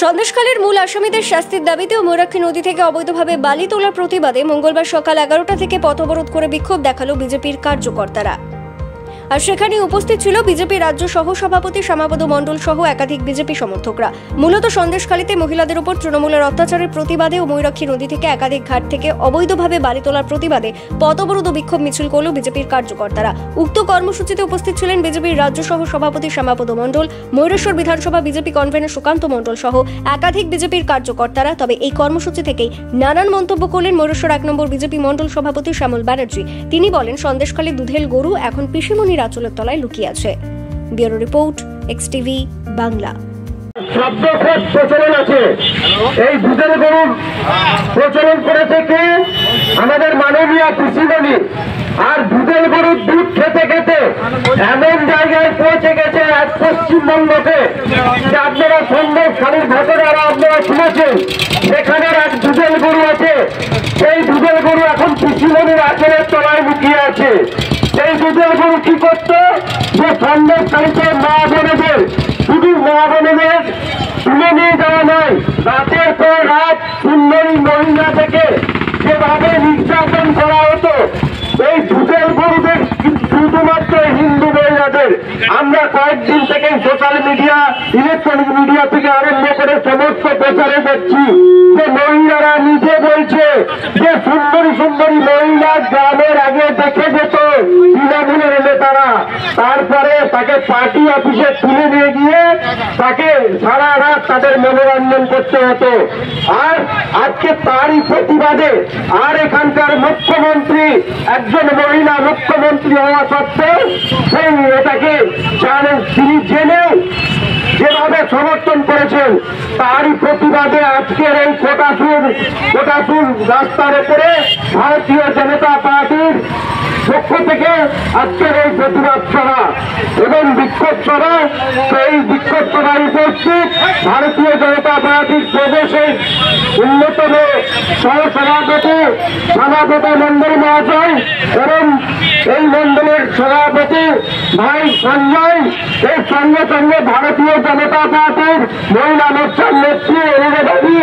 সন্দেশখালীর মূল আসামিদের শাস্তির দাবিতে ও ময়ূরাক্ষী নদী থেকে অবৈধভাবে বালি তোলার প্রতিবাদে মঙ্গলবার সকাল 11টা থেকে পথ অবরোধ করে বিক্ষোভ দেখালো বিজেপির কার্যকর্তারা। আর সেখানে উপস্থিত ছিল বিজেপি রাজ্য সহ সভাপতি শ্যামাপদ মণ্ডল সহ একাধিক বিজেপি সমর্থকরা। মূলত সন্দেশখালীতে মহিলাদের উপর তৃণমূলের অত্যাচারের প্রতিবাদে ও ময়ূরাক্ষী নদী থেকে একাধিক ঘাট থেকে অবৈধভাবে বালি তোলার প্রতিবাদে পথ অবরোধ ও বিক্ষোভ মিছিল করল বিজেপির কার্যকর্তারা। উক্ত কর্মসূচিতে উপস্থিত ছিলেন বিজেপির রাজ্য সহ সভাপতি শ্যামাপদ মণ্ডল, ময়ূরেশ্বর বিধানসভা বিজেপি কনভেনর সুকান্ত মণ্ডল সহ একাধিক বিজেপির কার্যকর্তারা। তবে এই কর্মসূচি থেকেই নানান মন্তব্য করলেন ময়ূরেশ্বর 1 নম্বর বিজেপি মণ্ডল সভাপতি শ্যামল ব্যানার্জি। তিনি বলেন, সন্দেশখালীর দুধেল গরু এখন পিসিমণির আঁচলের তলায় লুকিয়ে আছে। Bureau report, XTV Bangla. শব্দকোষ প্রচলন আছে, এই দুধের গরুর প্রচলন করেছে কে? আমাদের মাননীয় পিসিমণি। আর দুধের গরুর দুধ খেতে খেতে এমন জায়গায় পৌঁছে গেছে এক পশ্চিমবঙ্গকে, যে আপনারা সন্দেশখালীর ঘটনা আপনারা শুনেছেন। সেখানে এক দুধের গরু আছে, সেই দুধের গরু এখন পিসিমণির আঁচলের তলায় লুকিয়ে আছে। সেই দুধের গরু কি করতো? যে সন্দেশখালীতে মা বোনেদের, শুধু মা বোনেদের তুলে নিয়ে যাওয়া নয়, রাতের পর রাত সুন্দরী মহিলা থেকে যেভাবে নির্যাতন করা হতো, এই দুধের গরুদের শুধুমাত্র হিন্দু মহিলাদের। আমরা কয়েকদিন থেকে সোশ্যাল মিডিয়া, ইলেকট্রনিক মিডিয়া থেকে আরম্ভ করে সমস্ত প্রচারে দেখছি যে মহিলারা নিজে বলছে যে সুন্দরী সুন্দরী মহিলা গ্রামের আগে দেখে যেত তৃণমূলের নেতারা, তারপরে তাকে পার্টি অফিসে তুলে নিয়ে গিয়ে তাকে সারা রাত তাদের মনোরঞ্জন করতে হতো। আর আজকে তারই প্রতিবাদে আর এখানকার মুখ্যমন্ত্রী, একজন মহিলা মুখ্যমন্ত্রী হওয়া সত্ত্বেও সেই এটাকে জানেন, তিনি জেনেও যেভাবে সমর্থন করেছেন, তারই প্রতিবাদে আজকের এই কোটাসুর রাস্তার উপরে ভারতীয় জনতা পার্টির পক্ষ থেকে আজকের এই প্রতিবাদ সভা এবং বিক্ষোভ সভা। সেই বিক্ষোভ সভায় উপস্থিত ভারতীয় জনতা পার্টির প্রদেশের অন্যতম সহসভাপতি শ্যামাপদ মণ্ডল মহাশয় এবং এই মণ্ডলের সভাপতি ভাই সঞ্জয়, এর সঙ্গে সঙ্গে ভারতীয় জনতা পার্টির মহিলা মোর্চার নেত্রী অনুরাধী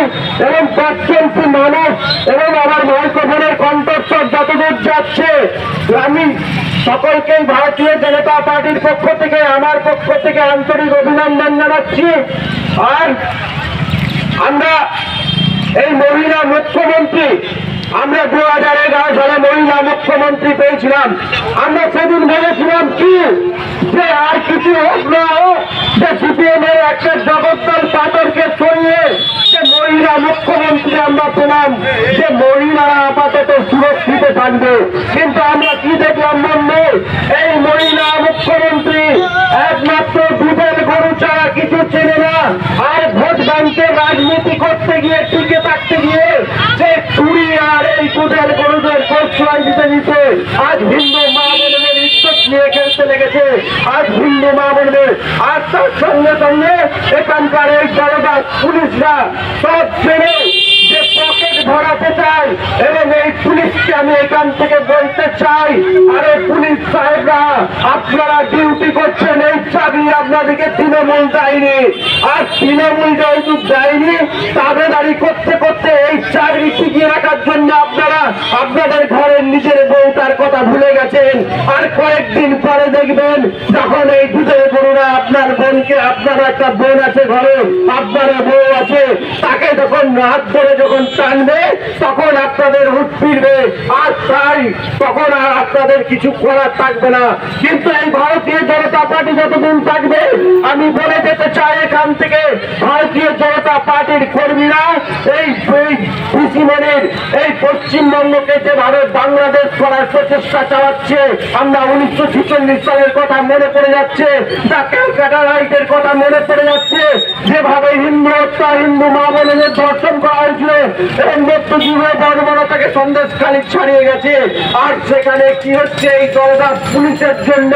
এবং পশ্চিমপন্থী মানুষ এবং আমার মাইক্রোফোনের কণ্ঠস্বর যতদূর যাচ্ছে, আমি সকলকেই ভারতীয় জনতা পার্টির পক্ষ থেকে, আমার পক্ষ থেকে আন্তরিক অভিনন্দন জানাচ্ছি। আর আমরা এই মহিলা মুখ্যমন্ত্রী, আমরা 2011 সালে মহিলা মুখ্যমন্ত্রী পেয়েছিলাম। আমরা সেদিন ভেবেছিলাম কি, যে আর কিছু হোক না হোক, যে সিপিএম এর একটা জগদ্দল পাথরকে সরিয়ে যে মহিলা মুখ্যমন্ত্রী আমরা পেলাম, যে মহিলারা আপাতত সুরক্ষিত থাকবে। কিন্তু আমরা কি দেখলাম বন্ধু? এই মহিলা মুখ্যমন্ত্রী একমাত্র দুধের গরু ছাড়া কিছু চেনে না। আর ভোট ব্যাংকের রাজনীতি করতে গিয়ে, টিকে থাকতে গিয়ে যে চুরি আর এই দুধের গরুদের প্রশ্রয় দিতে দিতে আজ হিন্দু মা বোনদের ইজ্জত নিয়ে খেলতে লেগেছে। আজ হিন্দু মা বোনদের, আর তার সঙ্গে সঙ্গে এখানকার এই জনতা পুলিশরা সব জেনে যে পকেট ধরাতে চায়। এবং এই পুলিশকে আমি এখান থেকে বলতে চাই, আরে পুলিশ সাহেবরা, আপনারা ডিউটি করছেন, এই চাকরি আপনাদেরকে তৃণমূল দেয়নি। আর তৃণমূল যেহেতু দেয়নি, তাবেদারি করতে করতে এই চাকরি টিকিয়ে রাখার জন্য আপনারা আপনাদের ঘরের নিজের বউটার কথা ভুলে গেছেন। আর কয়েকদিন পরে দেখবেন, যখন এই দুধের গরুরা আপনার বোনকে, আপনার একটা বোন আছে ঘরে, আপনার বউ আছে, তাকে যখন হাত ধরে যখন টানবে, তখন আপনাদের হুট ফিরবে। আর তাই তখন আর আপনাদের কিছু করার থাকবে না। কিন্তু এই ভারতীয় জনতা পার্টি যতদিন থাকবে, আমি বলে যেতে চাই এখান থেকে, ভারতীয় জনতা পার্টির কর্মীরা এই পিসিমণির এই পশ্চিমবঙ্গকে যেভাবে বাংলাদেশ করার প্রচেষ্টা চালাচ্ছে, আমরা 1946 সালের কথা মনে পড়ে যাচ্ছে, যা ক্যালকাটা রাইটের কথা মনে পড়ে যাচ্ছে, যেভাবে হিন্দু হত্যা, হিন্দু মা বোনদের ধর্ষণ করা হয়েছিল এবং মধ্যযুগীয় বর্বরতাকে সন্দেশখালী ছাড়িয়ে গেছে। আর সেখানে কি হচ্ছে? এই জনতা পুলিশের জন্য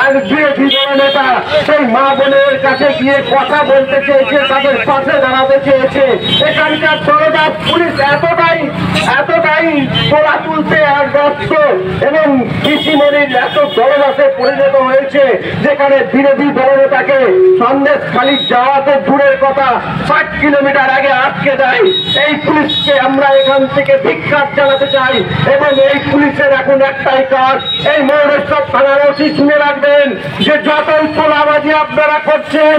আর বিরোধী দলনেতা সেই মা বোনের কাছে গিয়ে কথা বলতে চেয়েছে, তাদের পাশে দাঁড়াতে চেয়েছে। এখানকার জনতা পুলিশ এত এতটাই তোলা তুলতে আর ব্যস্ত এবং কৃষিমণির এত জলদাসে পরিণত হয়েছে যেখানে বিরোধী দলনেতাকে সন্দেশখালী যাওয়াতে দূরের কথা 60 কিলোমিটার আগে আটকে দেয়। এই পুলিশকে আমরা এখান থেকে ধিক্কার জানাতে চাই এবং এই পুলিশের এখন একটাই কাজ, এই মৌরেশ্বর থানার ওসি শুনে রাখবেন যে যতই তোলাবাজি আপনারা করছেন,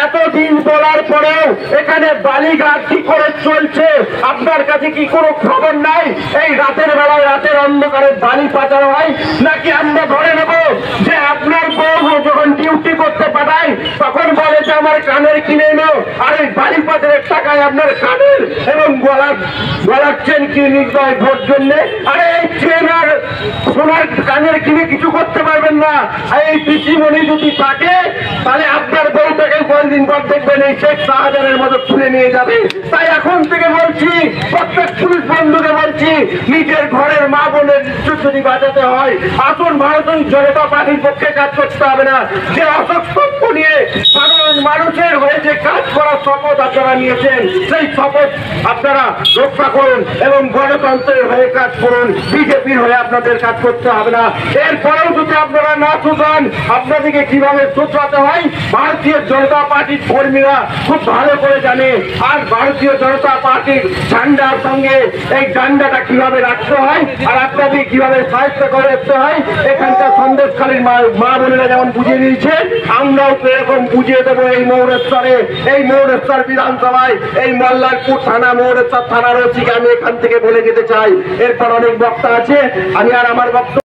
এতদিন বলার পরেও এখানে বালিঘাট কি করে চলছে আপনার কাছে কি কোনো খবর নাই? এই রাতের বেলায় রাতের অন্ধকারে বালি পাচার হয় নাকি আমরা ধরে নেব যে আপনার বউ যখন ডিউটি করতে পাঠায় তখন বলে যে আমার কানের কিনে এলো, আর এই বালি পাচারের টাকায় আপনার কানের এবং গলার চেন কিনে নিতে হয় ভোট জন্য। আরে এই চেন আর সোনার কানের কিনে কিছু করতে পারবেন না। আর এই পিসিমণি যদি থাকে তাহলে আপনার বউটাকে কয়েকদিন পর দেখবেন এই শেখ শাহজাহানের মতো তুলে নিয়ে যাবে। তাই এখন থেকে বলছি, প্রত্যেক পুলিশ বন্ধুকে বলছি, নিজের ঘরের মা বোনের যদি বাঁচাতে হয় আসুন ভারতীয় জনতা পার্টির পক্ষে কাজ করতে হবে না। যে অসংখ্য নিয়ে সাধারণ মানুষের হয়ে যে কাজ করার শপথ আপনারা নিয়েছেন সেই শপথ আপনারা রক্ষা করুন এবং গণতন্ত্রের হয়ে কাজ করুন। বিজেপির হয়ে আপনাদের কাজ করতে হবে না। এরপরেও যদি আপনারা না শুধান আপনাদেরকে কিভাবে শুধরাতে হয় ভারতীয় জনতা পার্টির কর্মীরা খুব ভালো করে জানে। আর ভারতীয় জনতা পার্টির ঝান্ডার সঙ্গে এই ঝান্ডাটা কিভাবে রাখতে হয় আর আপনাদের কিভাবে সাহায্য করতে হয় এখানকার সন্দেশখালীর মা বোনেরা যেমন বুঝিয়ে দিয়েছে, আমরাও তো এরকম বুঝিয়ে দেবো। এই মৌরেশ্বর বিধানসভায় এই মল্লারপুর থানা মৌরেশ্বর থানার ওসিকে আমি এখান থেকে বলে যেতে চাই। এরপর অনেক বক্তা আছে, আমি আর আমার বক্তব্য